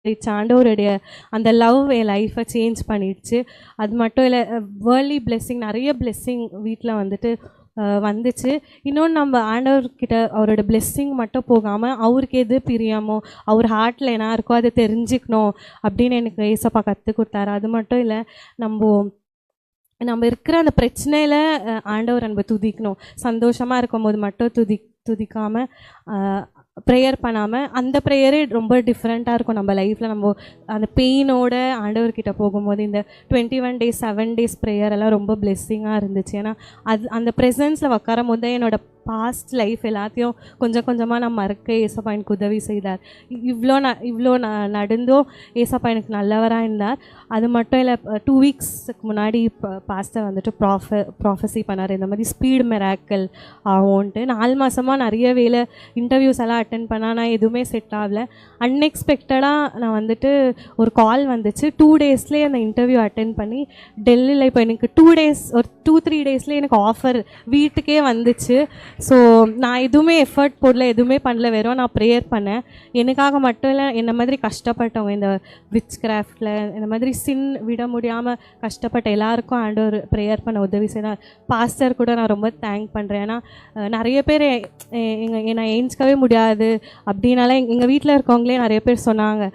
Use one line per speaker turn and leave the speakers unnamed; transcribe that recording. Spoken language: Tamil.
ஆண்டவருடைய அந்த லவ் என் லைஃப்பை சேஞ்ச் பண்ணிடுச்சு. அது மட்டும் இல்லை, வேர்ல்ட்லி பிளெஸ்ஸிங் நிறைய பிளெஸ்ஸிங் வீட்டில் வந்துட்டு வந்துச்சு. இன்னொன்று, நம்ம ஆண்டவர்கிட்ட அவரோட பிளெஸ்ஸிங் மட்டும் போகாமல் அவருக்கு எது பிரியமோ, அவர் ஹார்ட்டில் என்ன இருக்கோ அதை தெரிஞ்சுக்கணும் அப்படின்னு எனக்கு ஏசப்பா கற்றுக் கொடுத்தாரு. அது மட்டும் இல்லை, நம்ம இருக்கிற அந்த பிரச்சனையில் ஆண்டவர் நம்ம துதிக்கணும். சந்தோஷமாக இருக்கும்போது மட்டும் துதிக்காமல் ப்ரேயர் பண்ணாமல், அந்த ப்ரேயரே ரொம்ப டிஃப்ரெண்ட்டாக இருக்கும் நம்ம லைஃப்பில். நம்ம அந்த பெயினோட ஆண்டவர்கிட்ட போகும்போது இந்த 21 days 7 days ப்ரேயர் எல்லாம் ரொம்ப பிளெஸ்ஸிங்காக இருந்துச்சு. ஏன்னா அந்த ப்ரெசன்ஸில் உட்காரும் போது என்னோடய பாஸ்ட் லைஃப் எல்லாத்தையும் கொஞ்சம் கொஞ்சமாக நான் மறக்க ஏசப்பா எனக்கு உதவி செய்தார். இவ்வளோ நடந்தும் ஏசப்பா எனக்கு நல்லவராக இருந்தார். அது மட்டும் இல்லை, 2 weeksக்கு முன்னாடி பாஸ்டர் வந்துட்டு ப்ராஃபஸி பண்ணார், இந்த மாதிரி ஸ்பீடு மிராக்கிள் ஆகும்ன்ட்டு. 4 மாதமாக நிறைய வேலை இன்டர்வியூஸ் எல்லாம் அட்டன் பண்ணால் நான் எதுவுமே செட் ஆகலை. அன்எக்ஸ்பெக்டடாக நான் வந்துட்டு ஒரு கால் வந்துச்சு. 2 daysலேயே அந்த இன்டர்வியூ அட்டன் பண்ணி டெல்லியில் இப்போ எனக்கு 2 days ஒரு 2-3 daysலேயே எனக்கு ஆஃபர் வீட்டுக்கே வந்துச்சு. ஸோ நான் எதுவுமே எஃபர்ட் போடல, எதுவுமே பண்ணல, வெறும் நான் ப்ரேயர் பண்ணேன். எனக்காக மட்டும் இல்லை, என்ன மாதிரி கஷ்டப்பட்டவங்க, இந்த விச் கிராஃப்டில் இந்த மாதிரி சின் விட முடியாமல் கஷ்டப்பட்ட எல்லாருக்கும் ஆண்டவர் ப்ரேயர் பண்ண உதவி செய்தார். பாஸ்டர் கூட நான் ரொம்ப தேங்க் பண்ணுறேன். ஏன்னா நிறைய பேர் என்னை ஏஞ்சிக்கவே முடியாது அப்படின்னால எங்கள் வீட்டில் இருக்கவங்களே நிறைய பேர் சொன்னாங்க,